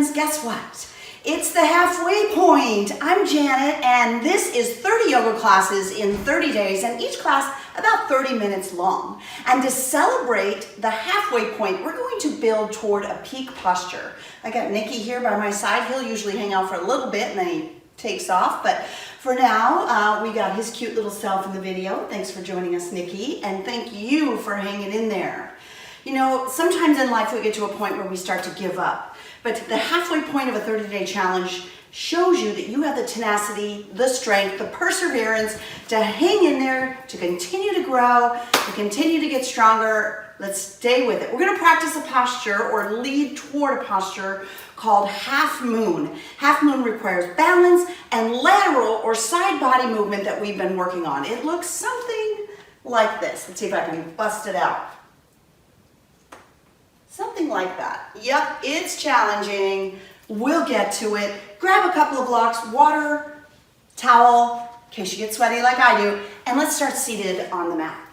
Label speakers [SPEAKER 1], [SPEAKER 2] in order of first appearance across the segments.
[SPEAKER 1] friends, guess what? It's the halfway point. I'm Janet, and this is 30 yoga classes in 30 days, and each class about 30 minutes long. And to celebrate the halfway point, we're going to build toward a peak posture. I got Nikki here by my side. He'll usually hang out for a little bit, and then he takes off. But for now, we got his cute little self in the video. Thanks for joining us, Nikki, and thank you for hanging in there. You know, sometimes in life we get to a point where we start to give up. But the halfway point of a 30-day challenge shows you that you have the tenacity, the strength, the perseverance to hang in there, to continue to grow, to continue to get stronger. Let's stay with it. We're going to practice a posture or lead toward a posture called half moon. Half moon requires balance and lateral or side body movement that we've been working on. It looks something like this. Let's see if I can bust it out. Something like that. Yep, it's challenging. We'll get to it. Grab a couple of blocks, water, towel, in case you get sweaty like I do, and let's start seated on the mat.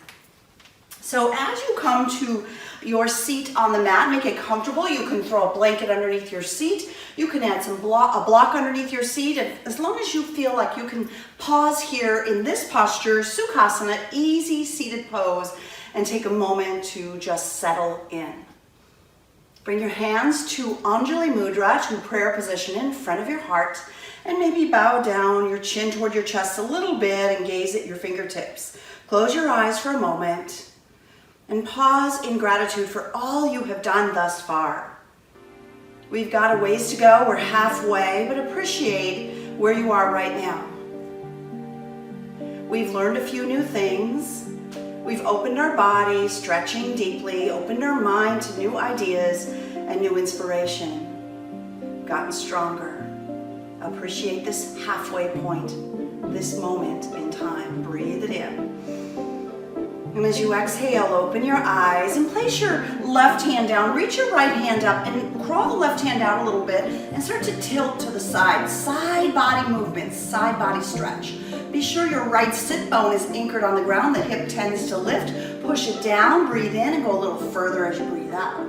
[SPEAKER 1] So as you come to your seat on the mat, make it comfortable. You can throw a blanket underneath your seat. You can add a block underneath your seat. And as long as you feel like you can pause here in this posture, Sukhasana, easy seated pose, and take a moment to just settle in. Bring your hands to Anjali Mudra, to prayer position in front of your heart, and maybe bow down your chin toward your chest a little bit and gaze at your fingertips. Close your eyes for a moment and pause in gratitude for all you have done thus far. We've got a ways to go, we're halfway, but appreciate where you are right now. We've learned a few new things. We've opened our body, stretching deeply, opened our mind to new ideas and new inspiration. Gotten stronger. Appreciate this halfway point, this moment in time. Breathe it in. And as you exhale, open your eyes and place your left hand down. Reach your right hand up and crawl the left hand out a little bit and start to tilt to the side. Side body movement, side body stretch. Be sure your right sit bone is anchored on the ground. The hip tends to lift. Push it down, breathe in, and go a little further as you breathe out.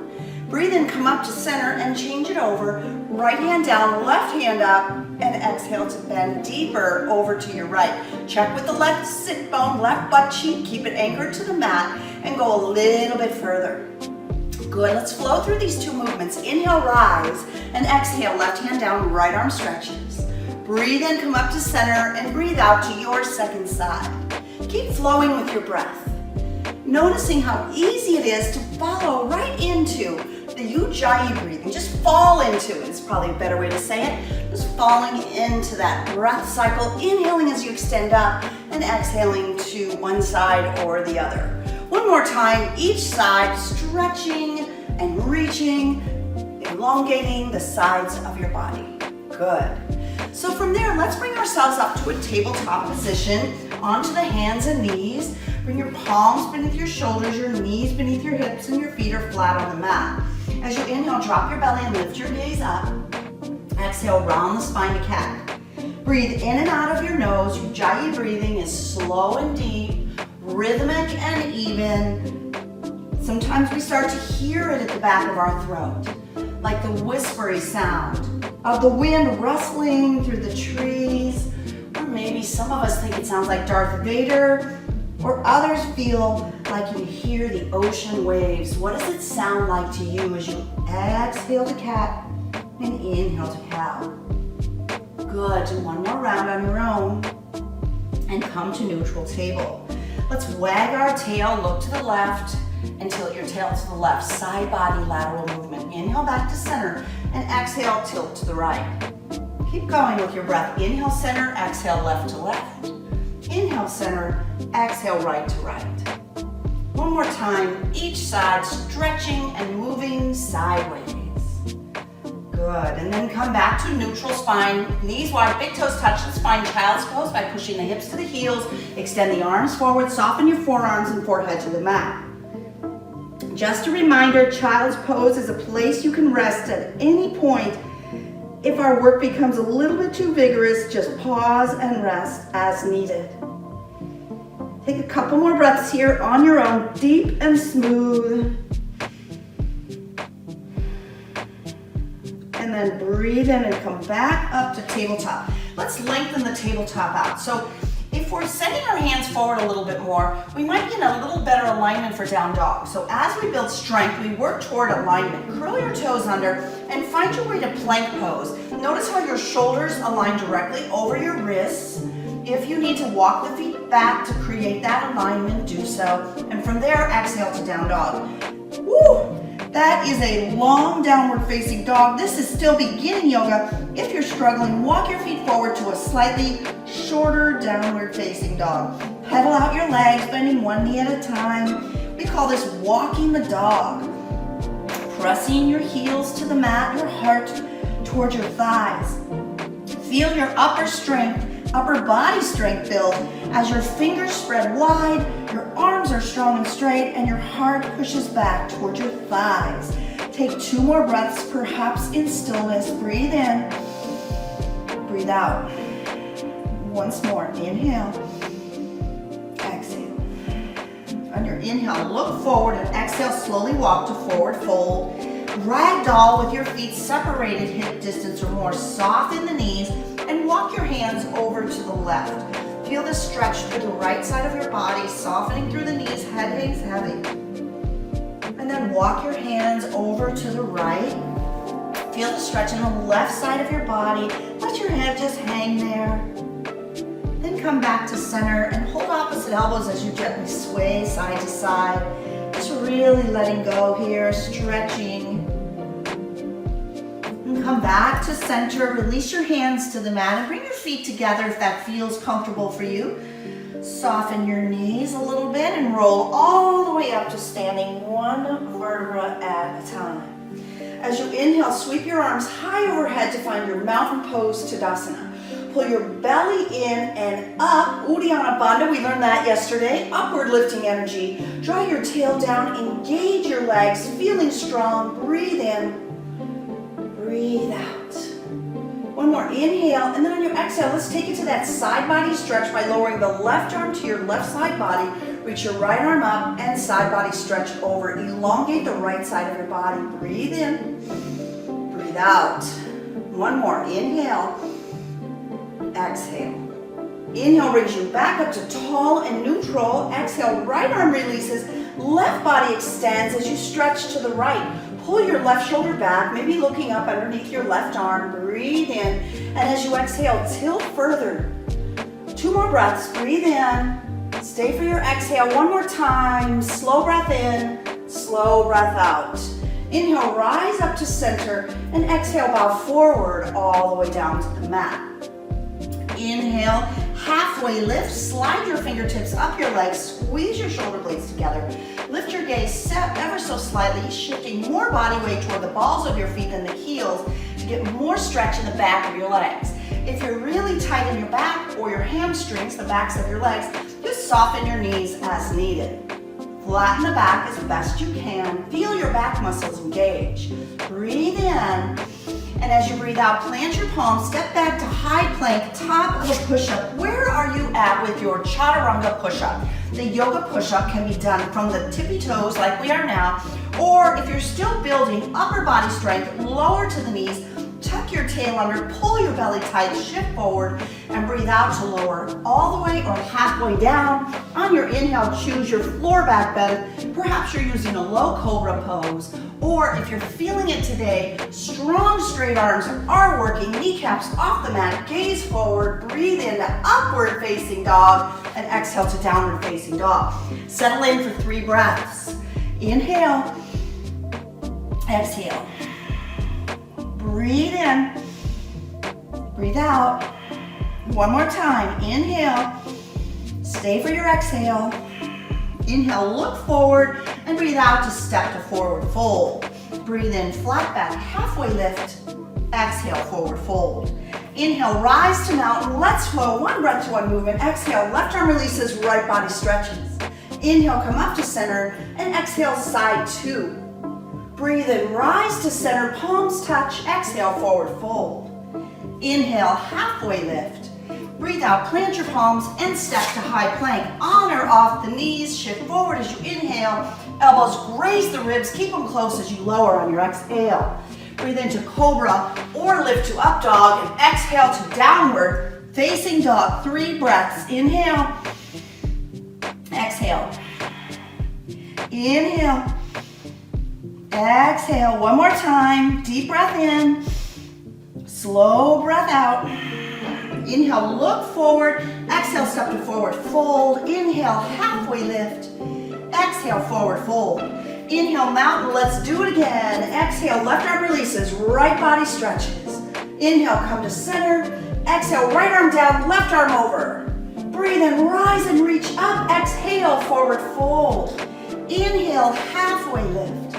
[SPEAKER 1] Breathe in, come up to center, and change it over. Right hand down, left hand up, and exhale to bend deeper over to your right. Check with the left sit bone, left butt cheek. Keep it anchored to the mat, and go a little bit further. Good, let's flow through these two movements. Inhale, rise, and exhale, left hand down, right arm stretches. Breathe in, come up to center, and breathe out to your second side. Keep flowing with your breath. Noticing how easy it is to follow right into the Ujjayi breathing. Just fall into it. It's probably a better way to say it. Just falling into that breath cycle, inhaling as you extend up, and exhaling to one side or the other. One more time, each side, stretching and reaching, elongating the sides of your body. Good. So from there, let's bring ourselves up to a tabletop position, onto the hands and knees. Bring your palms beneath your shoulders, your knees beneath your hips, and your feet are flat on the mat. As you inhale, drop your belly and lift your gaze up. Exhale, round the spine to cat. Breathe in and out of your nose. Ujjayi breathing is slow and deep, rhythmic and even. Sometimes we start to hear it at the back of our throat, like the whispery sound of the wind rustling through the trees, or maybe some of us think it sounds like Darth Vader, or others feel like you hear the ocean waves. What does it sound like to you as you exhale to cat and inhale to cow? Good, do one more round on your own and come to neutral table. Let's wag our tail, look to the left, and tilt your tail to the left. Side body lateral movement. Inhale back to center and exhale, tilt to the right. Keep going with your breath. Inhale center, exhale left to left. Inhale center, exhale right to right. One more time, each side stretching and moving sideways. Good, and then come back to neutral spine, knees wide, big toes touch the spine, child's pose by pushing the hips to the heels, extend the arms forward, soften your forearms and forehead to the mat. Just a reminder, child's pose is a place you can rest at any point. If our work becomes a little bit too vigorous, just pause and rest as needed. Take a couple more breaths here on your own, deep and smooth. And and then breathe in and come back up to tabletop. Let's lengthen the tabletop out. So if we're sending our hands forward a little bit more, we might be in a little better alignment for down dog. So as we build strength, we work toward alignment. Curl your toes under and find your way to plank pose. Notice how your shoulders align directly over your wrists. If you need to walk the feet back to create that alignment, do so. And from there, exhale to down dog. Woo! That is a long downward facing dog. This is still beginning yoga. If you're struggling, walk your feet forward to a slightly shorter downward facing dog. Pedal out your legs, bending one knee at a time. We call this walking the dog. Pressing your heels to the mat, your heart towards your thighs. Feel your upper body strength build as your fingers spread wide, your arms are strong and straight, and your heart pushes back towards your thighs. Take 2 more breaths, perhaps in stillness. Breathe in, breathe out. Once more, inhale, exhale. On your inhale, look forward and exhale, slowly walk to forward fold. Ragdoll with your feet separated hip distance or more. Soften the knees and walk your hands over to the left. Feel the stretch through the right side of your body, softening through the knees, head hangs heavy. And then walk your hands over to the right. Feel the stretch in the left side of your body. Let your head just hang there. Then come back to center and hold opposite elbows as you gently sway side to side. Just really letting go here, stretching. And come back to center, release your hands to the mat and bring your feet together if that feels comfortable for you. Soften your knees a little bit and roll all the way up to standing, one vertebra at a time. As you inhale, sweep your arms high overhead to find your mountain pose Tadasana. Pull your belly in and up, Uddiyana Bandha, we learned that yesterday, upward lifting energy. Draw your tail down, engage your legs, feeling strong, breathe in, breathe out. One more, inhale, and then on your exhale, let's take it to that side body stretch by lowering the left arm to your left side body, reach your right arm up, and side body stretch over. Elongate the right side of your body, breathe in, breathe out. One more, inhale, exhale. Inhale brings you back up to tall and neutral. Exhale, right arm releases, left body extends as you stretch to the right. Pull your left shoulder back, maybe looking up underneath your left arm. Breathe in, and as you exhale, tilt further. 2 more breaths, breathe in. Stay for your exhale one more time. Slow breath in, slow breath out. Inhale, rise up to center, and exhale, bow forward all the way down to the mat. Inhale, halfway lift, slide your fingertips up your legs, squeeze your shoulder blades together. Lift your gaze ever so slightly, shifting more body weight toward the balls of your feet than the heels to get more stretch in the back of your legs. If you're really tight in your back or your hamstrings, the backs of your legs, just soften your knees as needed. Flatten the back as best you can. Feel your back muscles engage. Breathe in. And as you breathe out, plant your palms, step back to high plank, top of a push-up. Where are you at with your chaturanga push-up? The yoga push-up can be done from the tippy toes like we are now, or if you're still building upper body strength, lower to the knees, tuck your tail under, pull your belly tight, shift forward, and breathe out to lower all the way or halfway down. On your inhale, choose your floor back bend. Perhaps you're using a low cobra pose, or if you're feeling it today, strong straight arms are working, kneecaps off the mat, gaze forward, breathe into upward facing dog, and exhale to downward facing dog. Settle in for 3 breaths. Inhale, exhale. Breathe in, breathe out. One more time, inhale, stay for your exhale. Inhale, look forward, and breathe out to step to forward fold. Breathe in, flat back, halfway lift. Exhale, forward fold. Inhale, rise to mountain, let's flow. 1 breath to 1 movement. Exhale, left arm releases, right body stretches. Inhale, come up to center, and exhale, side 2. Breathe in, rise to center, palms touch, exhale, forward fold. Inhale, halfway lift. Breathe out, plant your palms and step to high plank. On or off the knees, shift forward as you inhale. Elbows graze the ribs, keep them close as you lower on your exhale. Breathe into cobra, 4, lift to up dog, and exhale to downward facing dog. 3 breaths. Inhale, exhale, inhale, exhale. One more time. Deep breath in, slow breath out. Inhale, look forward. Exhale, step to forward fold. Inhale, halfway lift. Exhale, forward fold. Inhale, mountain. Let's do it again. Exhale, left arm releases, right body stretches. Inhale, come to center. Exhale, right arm down, left arm over. Breathe in, rise and reach up. Exhale, forward fold. Inhale, halfway lift.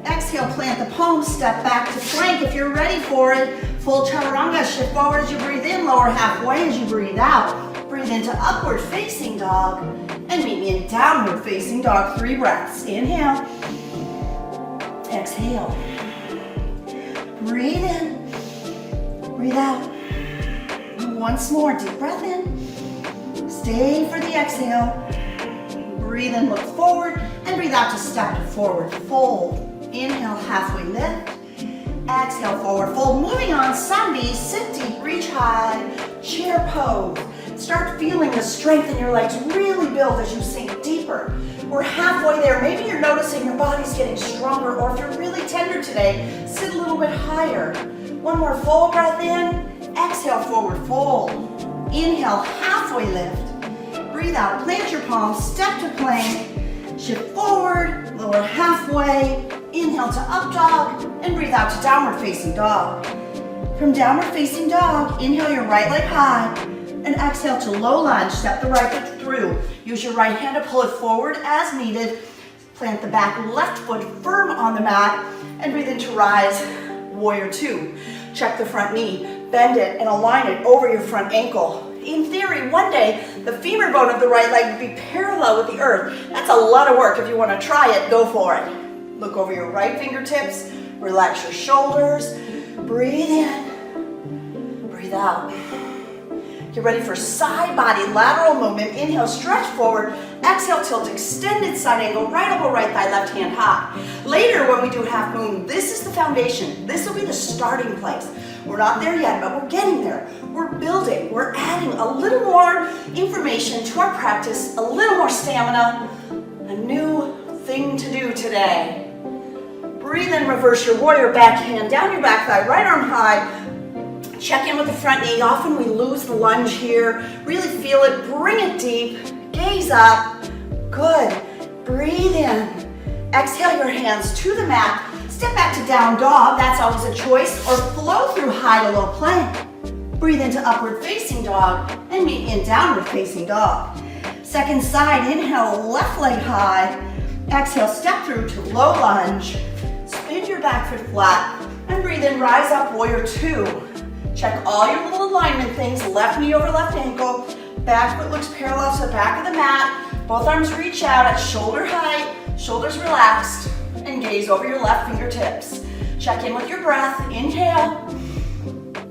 [SPEAKER 1] Exhale, plant the palms, step back to plank if you're ready for it. Full chaturanga, shift forward as you breathe in, lower halfway as you breathe out. Breathe into upward facing dog, and meet me in downward facing dog. 3 breaths. Inhale, exhale. Breathe in, breathe out. Once more, deep breath in. Stay for the exhale. Breathe in, look forward, and breathe out to step to forward fold. Inhale, halfway lift. Exhale, forward fold. Moving on, Sandhi, sit deep, reach high, chair pose. Start feeling the strength in your legs really build as you sink deeper. We're halfway there. Maybe you're noticing your body's getting stronger, or if you're really tender today, sit a little bit higher. One more full breath in. Exhale, forward fold. Inhale, halfway lift. Breathe out, plant your palms, step to plank. Shift forward, lower halfway. Inhale to up dog, and breathe out to downward facing dog. From downward facing dog, inhale your right leg high, and exhale to low lunge. Step the right foot through. Use your right hand to pull it forward as needed. Plant the back left foot firm on the mat, and breathe into rise, warrior 2. Check the front knee, bend it, and align it over your front ankle. In theory, one day, the femur bone of the right leg would be parallel with the earth. That's a lot of work. If you want to try it, go for it. Look over your right fingertips, relax your shoulders, breathe in, breathe out. Get ready for side body lateral movement. Inhale, stretch forward. Exhale, tilt, extended side angle, right elbow, right thigh, left hand high. Later, when we do half moon, this is the foundation. This will be the starting place. We're not there yet, but we're getting there. We're building. We're adding a little more information to our practice, a little more stamina, a new thing to do today. Breathe in, reverse your warrior, back hand down your back thigh, right arm high. Check in with the front knee. Often we lose the lunge here. Really feel it. Bring it deep. Gaze up. Good. Breathe in. Exhale your hands to the mat. Step back to down dog. That's always a choice. Or flow through high to low plank. Breathe into upward facing dog and meet in downward facing dog. Second side, inhale, left leg high. Exhale, step through to low lunge. Spin your back foot flat and breathe in, rise up, warrior 2. Check all your little alignment things, left knee over left ankle, back foot looks parallel to the back of the mat, both arms reach out at shoulder height, shoulders relaxed, and gaze over your left fingertips. Check in with your breath, inhale,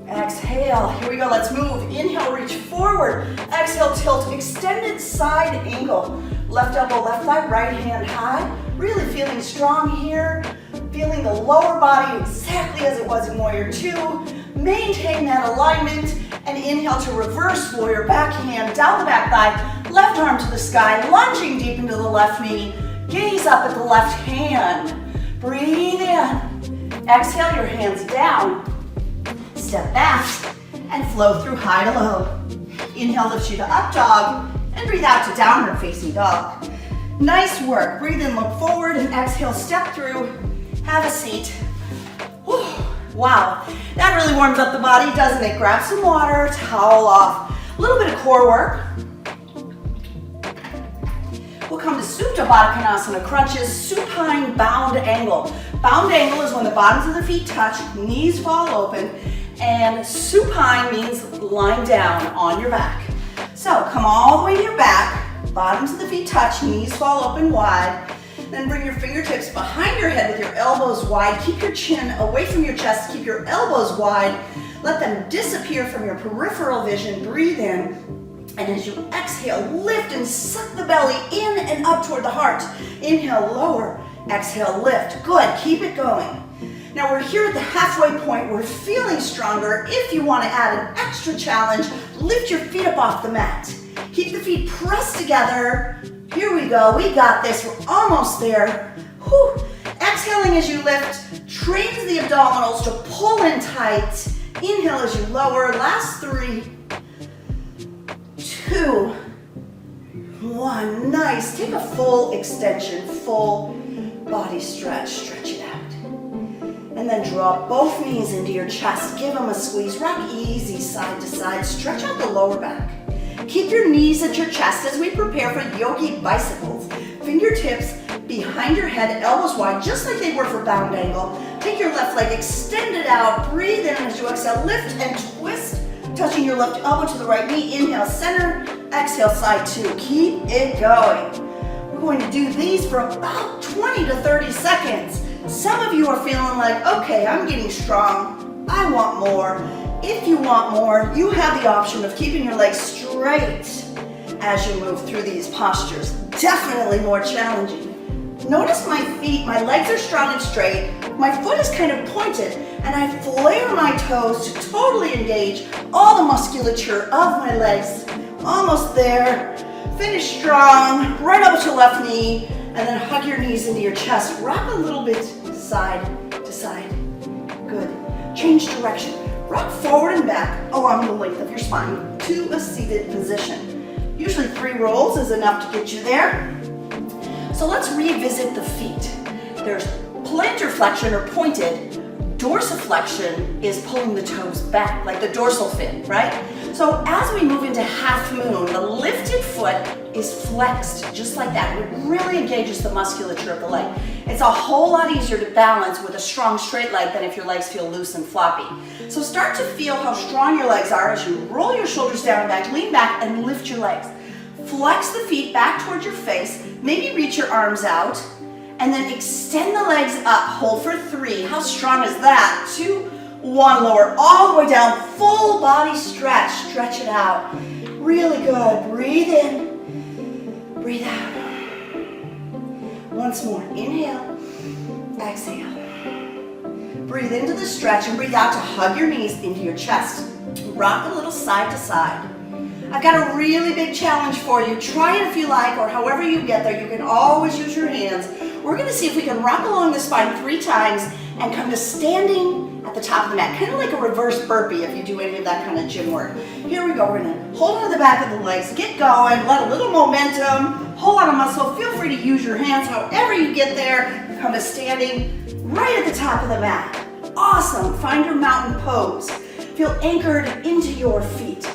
[SPEAKER 1] exhale, here we go, let's move. Inhale, reach forward, exhale, tilt, extended side angle, left elbow, left thigh, right hand high, really feeling strong here, feeling the lower body exactly as it was in warrior 2. Maintain that alignment and inhale to reverse warrior, back hand down the back thigh, left arm to the sky, lunging deep into the left knee, gaze up at the left hand, breathe in, exhale your hands down, step back and flow through high to low. Inhale lifts you to up dog and breathe out to downward facing dog. Nice work, breathe in, look forward and exhale, step through, have a seat. Whew. Wow, that really warms up the body, doesn't it? Grab some water, towel off. A little bit of core work. We'll come to Supta Baddha Konasana, crunches, supine bound angle. Bound angle is when the bottoms of the feet touch, knees fall open, and supine means lying down on your back. So come all the way to your back, bottoms of the feet touch, knees fall open wide. Then bring your fingertips behind your head with your elbows wide. Keep your chin away from your chest. Keep your elbows wide. Let them disappear from your peripheral vision. Breathe in. And as you exhale, lift and suck the belly in and up toward the heart. Inhale, lower. Exhale, lift. Good. Keep it going. Now we're here at the halfway point. We're feeling stronger. If you want to add an extra challenge, lift your feet up off the mat. Keep the feet pressed together. Here we go. We got this. We're almost there. Whew. Exhaling as you lift, trains the abdominals to pull in tight. Inhale as you lower. Last 3, 2, 1. Nice. Take a full extension, full body stretch. Stretch it out. And then draw both knees into your chest. Give them a squeeze. Rock easy side to side. Stretch out the lower back. Keep your knees at your chest as we prepare for yogi bicycles. Fingertips behind your head, elbows wide, just like they were for bound angle. Take your left leg, extend it out. Breathe in as you exhale. Lift and twist, touching your left elbow to the right knee. Inhale, center. Exhale, side 2. Keep it going. We're going to do these for about 20 to 30 seconds. Some of you are feeling like, okay, I'm getting strong. I want more. If you want more, you have the option of keeping your legs straight as you move through these postures. Definitely more challenging. Notice my feet, my legs are strong and straight. My foot is kind of pointed, and I flare my toes to totally engage all the musculature of my legs. Almost there. Finish strong. Right up to left knee, and then hug your knees into your chest. Rock a little bit side to side. Good. Change direction. Rock forward and back along the length of your spine to a seated position. Usually 3 rolls is enough to get you there. So let's revisit the feet. There's plantar flexion or pointed. Dorsiflexion is pulling the toes back, like the dorsal fin, right? So as we move into half moon, the lifted foot is flexed, just like that. It really engages the musculature of the leg. It's a whole lot easier to balance with a strong straight leg than if your legs feel loose and floppy. So start to feel how strong your legs are as you roll your shoulders down and back, lean back and lift your legs. Flex the feet back towards your face, maybe reach your arms out, and then extend the legs up. Hold for 3. How strong is that? 2, 1. Lower all the way down. Full body stretch. Stretch it out. Really good. Breathe in. Breathe out. Once more. Inhale. Exhale. Breathe into the stretch and breathe out to hug your knees into your chest. Rock a little side to side. I've got a really big challenge for you. Try it if you like, or however you get there. You can always use your hands. We're going to see if we can rock along the spine 3 times and come to standing at the top of the mat, kind of like a reverse burpee if you do any of that kind of gym work. Here we go. We're going to hold on to the back of the legs, get going, let a little momentum, hold on a muscle. Feel free to use your hands however you get there. Come to standing right at the top of the mat. Awesome. Find your mountain pose. Feel anchored into your feet.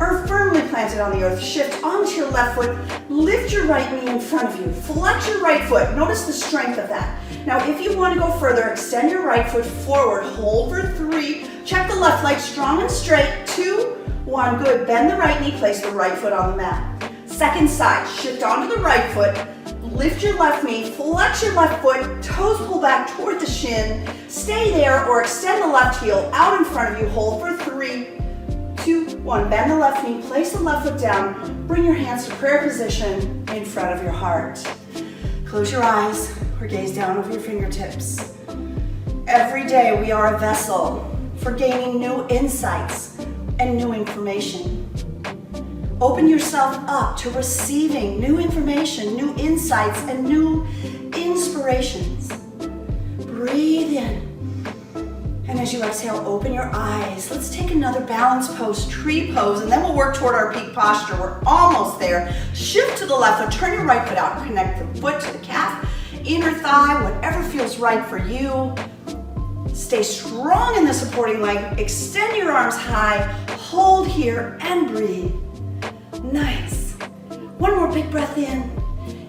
[SPEAKER 1] Or firmly planted on the earth. Shift onto your left foot. Lift your right knee in front of you. Flex your right foot. Notice the strength of that. Now, if you want to go further, extend your right foot forward. Hold for 3. Check the left leg strong and straight. 2, 1. Good. Bend the right knee. Place the right foot on the mat. Second side. Shift onto the right foot. Lift your left knee. Flex your left foot. Toes pull back toward the shin. Stay there or extend the left heel out in front of you. Hold for 3, 2, 1. Bend the left knee, place the left foot down, bring your hands to prayer position in front of your heart. Close your eyes or gaze down over your fingertips. Every day we are a vessel for gaining new insights and new information. Open yourself up to receiving new information, new insights, and new inspirations. Breathe in. And as you exhale, open your eyes. Let's take another balance pose, tree pose, and then we'll work toward our peak posture. We're almost there. Shift to the left foot, turn your right foot out. Connect the foot to the calf, inner thigh, whatever feels right for you. Stay strong in the supporting leg. Extend your arms high. Hold here and breathe. Nice. One more big breath in.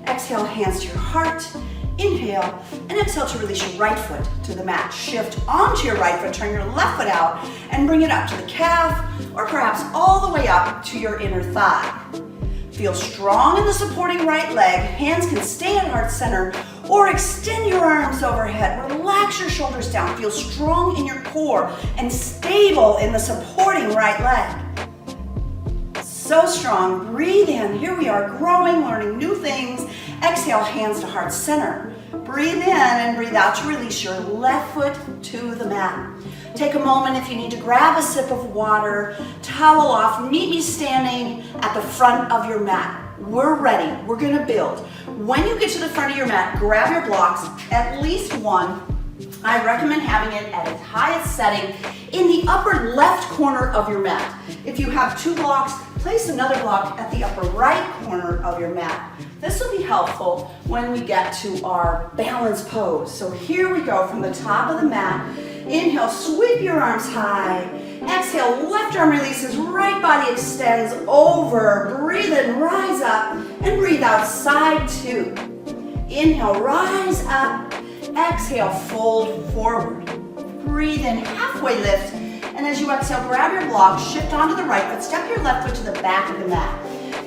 [SPEAKER 1] Exhale, hands to your heart. Inhale, and exhale to release your right foot to the mat. Shift onto your right foot, turn your left foot out, and bring it up to the calf, or perhaps all the way up to your inner thigh. Feel strong in the supporting right leg. Hands can stay at heart center, or extend your arms overhead. Relax your shoulders down. Feel strong in your core, and stable in the supporting right leg. So strong. Breathe in. Here we are, growing, learning new things. Exhale, hands to heart center. Breathe in and breathe out to release your left foot to the mat. Take a moment if you need to grab a sip of water, towel off, meet me standing at the front of your mat. We're ready, we're gonna build. When you get to the front of your mat, grab your blocks, at least one. I recommend having it at its highest setting in the upper left corner of your mat. If you have 2 blocks, place another block at the upper right corner of your mat. This will be helpful when we get to our balance pose. So here we go from the top of the mat. Inhale, sweep your arms high. Exhale, left arm releases, right body extends over. Breathe in, rise up, and breathe out, side 2. Inhale, rise up. Exhale, fold forward. Breathe in, halfway lift. And as you exhale, grab your block, shift onto the right foot, step your left foot to the back of the mat.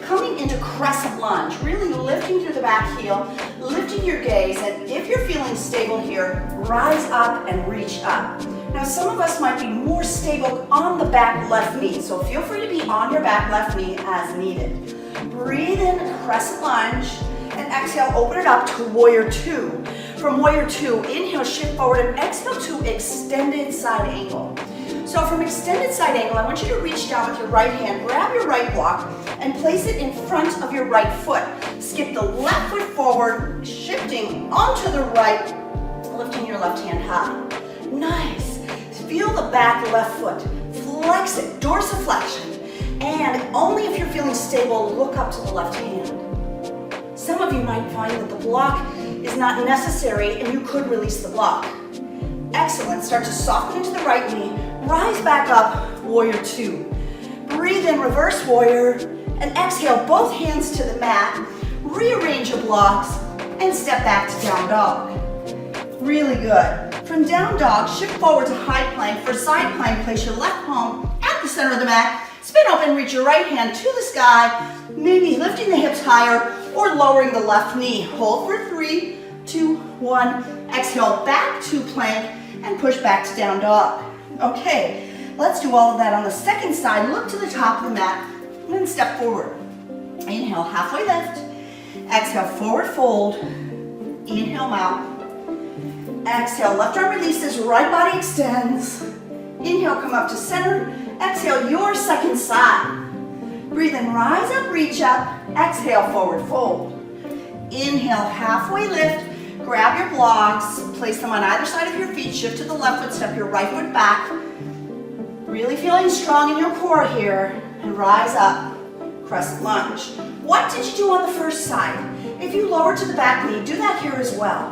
[SPEAKER 1] Coming into crescent lunge, really lifting through the back heel, lifting your gaze, and if you're feeling stable here, rise up and reach up. Now some of us might be more stable on the back left knee, so feel free to be on your back left knee as needed. Breathe in, crescent lunge, and exhale, open it up to warrior 2. From warrior 2, inhale, shift forward, and exhale to extended side angle. So from extended side angle, I want you to reach down with your right hand, grab your right block, and place it in front of your right foot. Skip the left foot forward, shifting onto the right, lifting your left hand high. Nice. Feel the back left foot. Flex it, dorsiflexion. And only if you're feeling stable, look up to the left hand. Some of you might find that the block is not necessary and you could release the block. Excellent. Start to soften into the right knee. Rise back up, warrior 2. Breathe in, reverse warrior, and exhale, both hands to the mat. Rearrange your blocks and step back to down dog. Really good. From down dog, shift forward to high plank. For side plank, place your left palm at the center of the mat. Spin open, reach your right hand to the sky, maybe lifting the hips higher or lowering the left knee. Hold for 3, 2, 1. Exhale, back to plank and push back to down dog. Okay, let's do all of that on the second side. Look to the top of the mat and then step forward. Inhale, halfway lift. Exhale, forward fold. Inhale, mount. Exhale, left arm releases, right body extends. Inhale, come up to center. Exhale, your second side. Breathe in, rise up, reach up. Exhale, forward fold. Inhale, halfway lift. Grab your blocks, place them on either side of your feet, shift to the left foot, step your right foot back. Really feeling strong in your core here, and rise up, crescent lunge. What did you do on the first side? If you lower to the back knee, do that here as well.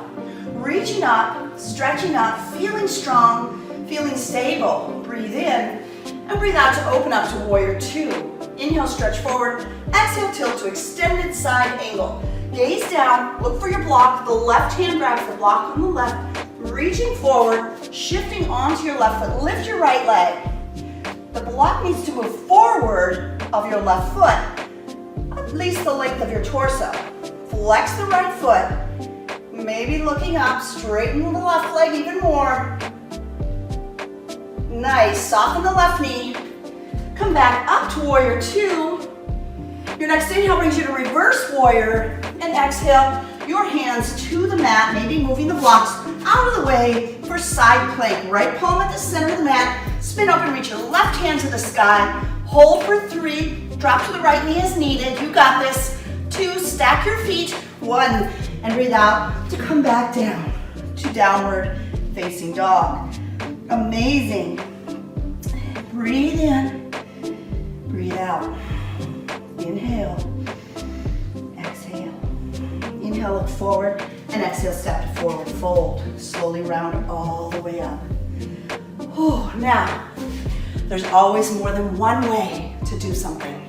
[SPEAKER 1] Reaching up, stretching up, feeling strong, feeling stable. Breathe in, and breathe out to open up to warrior 2. Inhale, stretch forward, exhale, tilt to extended side angle. Gaze down, look for your block. The left hand grabs the block on the left, reaching forward, shifting onto your left foot. Lift your right leg. The block needs to move forward of your left foot, at least the length of your torso. Flex the right foot, maybe looking up, straighten the left leg even more. Nice, soften the left knee. Come back up to warrior 2. Your next inhale brings you to reverse warrior, and exhale, your hands to the mat, maybe moving the blocks out of the way for side plank. Right palm at the center of the mat, spin up and reach your left hand to the sky. Hold for 3, drop to the right knee as needed. You got this. 2, stack your feet. 1, and breathe out to come back down to downward facing dog. Amazing. Breathe in, breathe out. Inhale, exhale. Inhale, look forward, and exhale, step to forward fold. Slowly round all the way up. Now, there's always more than one way to do something.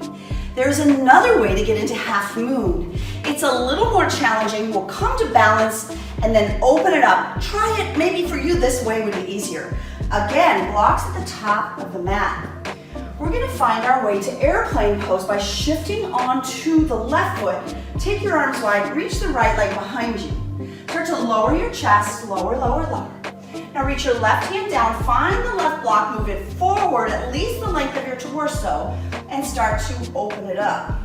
[SPEAKER 1] There's another way to get into half moon. It's a little more challenging. We'll come to balance and then open it up. Try it, maybe for you this way would be easier. Again, blocks at the top of the mat. We're gonna find our way to airplane pose by shifting onto the left foot. Take your arms wide, reach the right leg behind you. Start to lower your chest, lower, lower, lower. Now reach your left hand down, find the left block, move it forward at least the length of your torso, and start to open it up.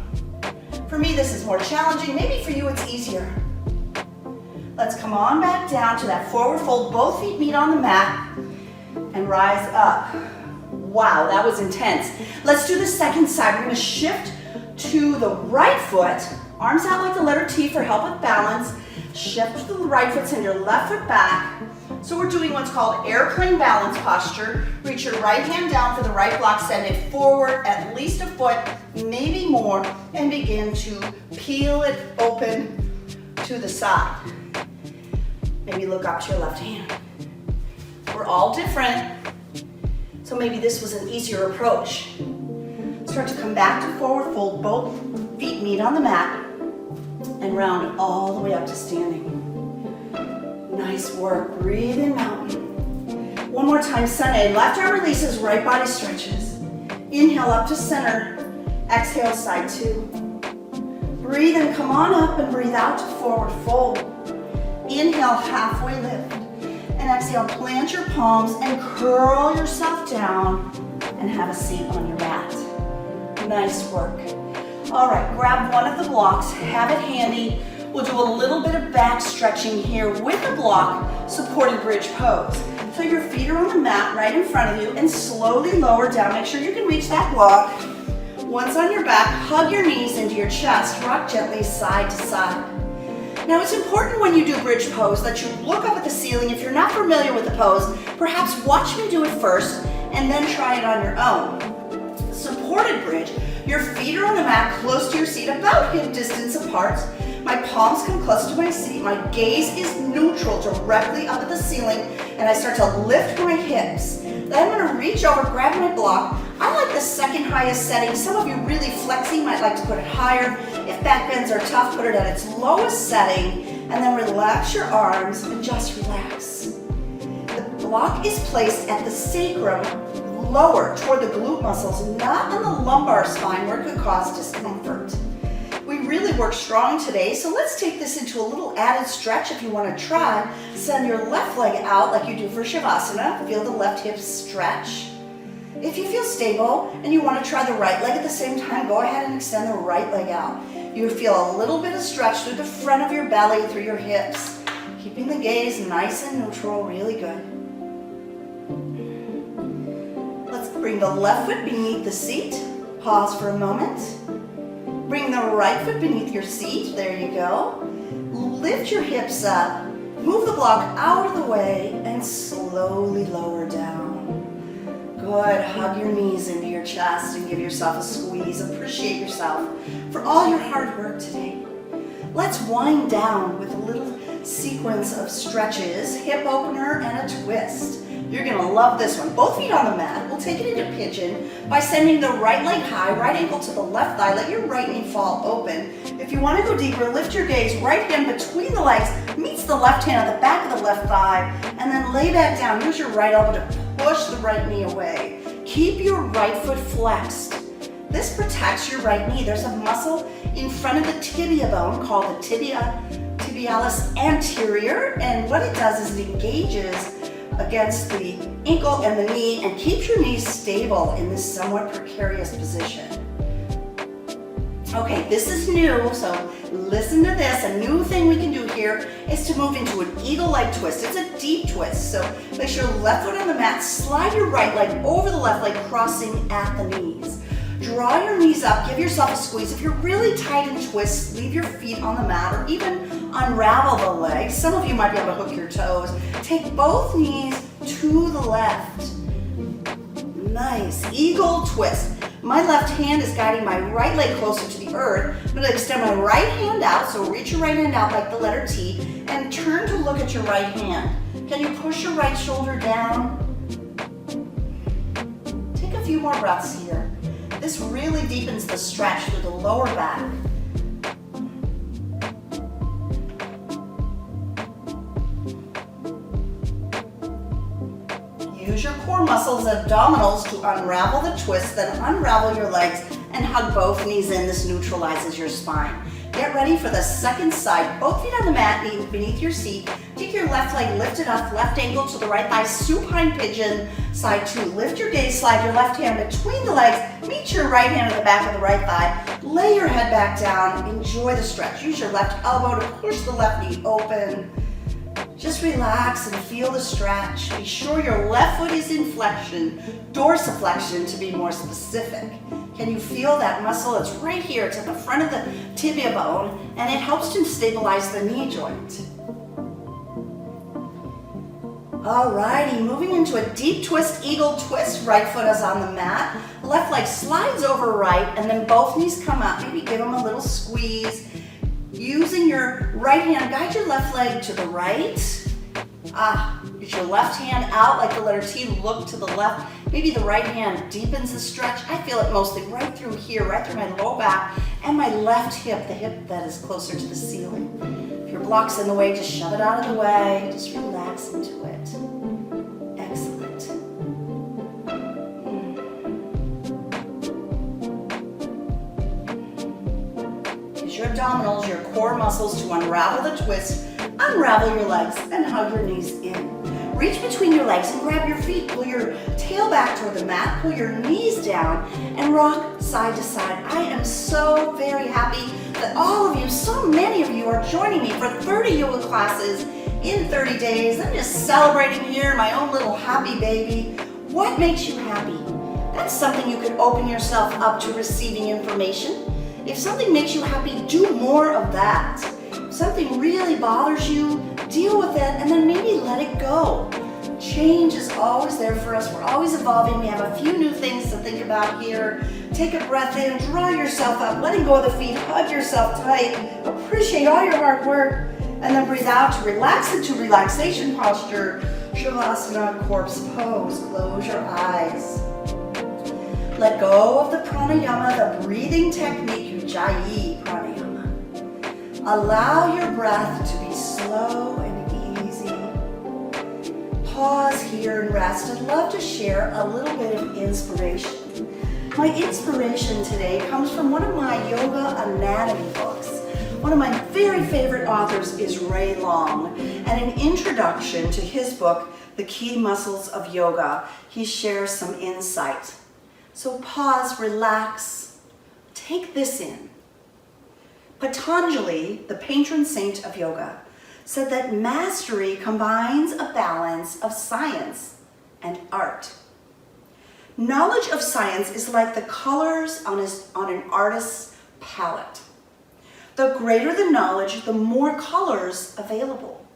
[SPEAKER 1] For me, this is more challenging. Maybe for you, it's easier. Let's come on back down to that forward fold. Both feet meet on the mat and rise up. Wow, that was intense. Let's do the second side. We're gonna shift to the right foot, arms out like the letter T for help with balance. Shift to the right foot, send your left foot back. So we're doing what's called airplane balance posture. Reach your right hand down for the right block, send it forward at least a foot, maybe more, and begin to peel it open to the side. Maybe look up to your left hand. We're all different, so maybe this was an easier approach. Start to come back to forward fold, both feet meet on the mat, and round all the way up to standing. Nice work, breathe in mountain. One more time, Sunday. Left arm releases, right body stretches. Inhale up to center, exhale side two. Breathe in, come on up and breathe out to forward fold. Inhale, halfway lift. And exhale, plant your palms and curl yourself down and have a seat on your mat. Nice work. All right, grab one of the blocks, have it handy. We'll do a little bit of back stretching here with the block, supported bridge pose. So your feet are on the mat right in front of you and slowly lower down. Make sure you can reach that block. Once on your back, hug your knees into your chest, rock gently side to side. Now it's important when you do bridge pose that you look up at the ceiling. If you're not familiar with the pose, perhaps watch me do it first and then try it on your own. Supported bridge, your feet are on the mat close to your seat, about hip distance apart. My palms come close to my seat. My gaze is neutral, directly up at the ceiling, and I start to lift my hips. Then I'm gonna reach over, grab my block. I like the second highest setting. Some of you really flexing might like to put it higher. If back bends are tough, put it at its lowest setting, and then relax your arms and just relax. The block is placed at the sacrum, lower toward the glute muscles, not on the lumbar spine where it could cause discomfort. We really work strong today, so let's take this into a little added stretch if you want to try. Send your left leg out like you do for Shavasana. Feel the left hip stretch. If you feel stable and you want to try the right leg at the same time, go ahead and extend the right leg out. You feel a little bit of stretch through the front of your belly, through your hips. Keeping the gaze nice and neutral, really good. Let's bring the left foot beneath the seat. Pause for a moment. Bring the right foot beneath your seat. There you go. Lift your hips up. Move the block out of the way and slowly lower down. Good. Hug your knees into your chest and give yourself a squeeze. Appreciate yourself for all your hard work today. Let's wind down with a little sequence of stretches, hip opener and a twist. You're gonna love this one. Both feet on the mat. We'll take it into pigeon by sending the right leg high, right ankle to the left thigh. Let your right knee fall open. If you wanna go deeper, lift your gaze. Right hand between the legs meets the left hand at the back of the left thigh, and then lay back down. Use your right elbow to push the right knee away. Keep your right foot flexed. This protects your right knee. There's a muscle in front of the tibia bone called the tibialis anterior, and what it does is it engages against the ankle and the knee and keeps your knees stable in this somewhat precarious position. Okay, this is new, so listen to this. A new thing we can do here is to move into an eagle leg twist. It's a deep twist, so place your left foot on the mat, slide your right leg over the left leg, crossing at the knees. Draw your knees up, give yourself a squeeze. If you're really tight and twist, leave your feet on the mat or even unravel the legs. Some of you might be able to hook your toes. Take both knees to the left. Nice, eagle twist. My left hand is guiding my right leg closer to the earth. I'm gonna extend my right hand out, so reach your right hand out like the letter T, and turn to look at your right hand. Can you push your right shoulder down? Take a few more breaths here. This really deepens the stretch through the lower back. Use your core muscles, abdominals, to unravel the twist, then unravel your legs and hug both knees in. This neutralizes your spine. Get ready for the second side. Both feet on the mat, knees beneath your seat. Take your left leg, lift it up, left ankle to the right thigh, supine pigeon, side two. Lift your gaze, slide your left hand between the legs, meet your right hand at the back of the right thigh. Lay your head back down, enjoy the stretch. Use your left elbow to push the left knee open. Just relax and feel the stretch. Be sure your left foot is in flexion, dorsiflexion to be more specific. Can you feel that muscle? It's right here. It's at the front of the tibia bone, and it helps to stabilize the knee joint. Alrighty, moving into a deep twist, eagle twist. Right foot is on the mat. Left leg slides over right, and then both knees come up. Maybe give them a little squeeze. Using your right hand, guide your left leg to the right. Get your left hand out like the letter T, look to the left. Maybe the right hand deepens the stretch. I feel it mostly right through here, right through my low back and my left hip, the hip that is closer to the ceiling. If your block's in the way, just shove it out of the way. Just relax into it. Excellent. Use your abdominals, your core muscles to unravel the twist, unravel your legs, and hug your knees in. Reach between your legs and grab your feet. Pull your tail back toward the mat, pull your knees down, and rock side to side. I am so very happy that all of you, so many of you, are joining me for 30 yoga classes in 30 days. I'm just celebrating here, my own little happy baby. What makes you happy? That's something you could open yourself up to receiving information. If something makes you happy, do more of that. If something really bothers you, deal with it and then maybe let it go. Change is always there for us. We're always evolving. We have a few new things to think about here. Take a breath in, draw yourself up, letting go of the feet, hug yourself tight, appreciate all your hard work, and then breathe out to relax into relaxation posture, Shavasana, corpse pose. Close your eyes. Let go of the pranayama, the breathing technique, Ujjayi pranayama. Allow your breath to be slow and easy. Pause here and rest. I'd love to share a little bit of inspiration. My inspiration today comes from one of my yoga anatomy books. One of my very favorite authors is Ray Long, and in introduction to his book, The Key Muscles of Yoga, he shares some insight. So pause, relax, take this in. Patanjali, the patron saint of yoga, said that mastery combines a balance of science and art. Knowledge of science is like the colors on an artist's palette. The greater the knowledge, the more colors available.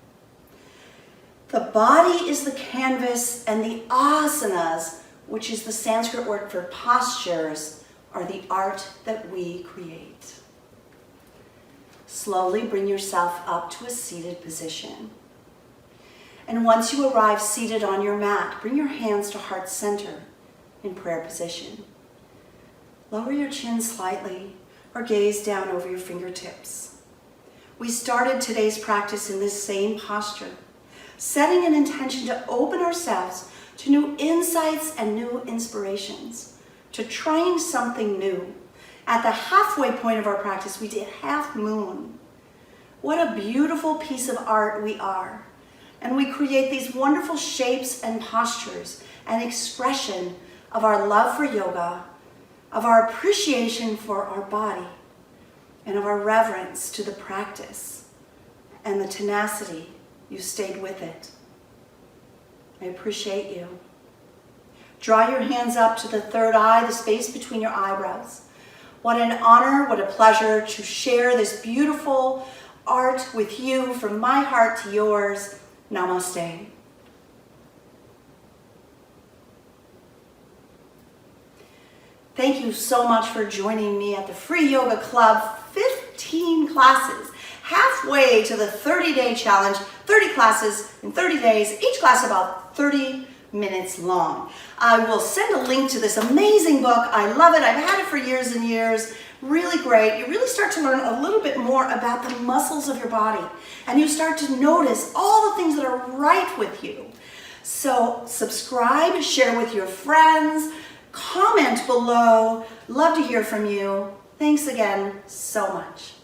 [SPEAKER 1] The body is the canvas, and the asanas, which is the Sanskrit word for postures, are the art that we create. Slowly bring yourself up to a seated position. And once you arrive seated on your mat, bring your hands to heart center in prayer position. Lower your chin slightly or gaze down over your fingertips. We started today's practice in this same posture, setting an intention to open ourselves to new insights and new inspirations, to trying something new. At the halfway point of our practice, we did half moon. What a beautiful piece of art we are. And we create these wonderful shapes and postures, an expression of our love for yoga, of our appreciation for our body, and of our reverence to the practice and the tenacity you stayed with it. I appreciate you. Draw your hands up to the third eye, the space between your eyebrows. What an honor, what a pleasure to share this beautiful art with you, from my heart to yours. Namaste. Thank you so much for joining me at the Free Yoga Club. 15 classes, halfway to the 30-day challenge, 30 classes in 30 days, each class about 30 minutes long. I will send a link to this amazing book. I love it. I've had it for years and years. Really great. You really start to learn a little bit more about the muscles of your body, and you start to notice all the things that are right with you. So subscribe, share with your friends, comment below. Love to hear from you. Thanks again so much.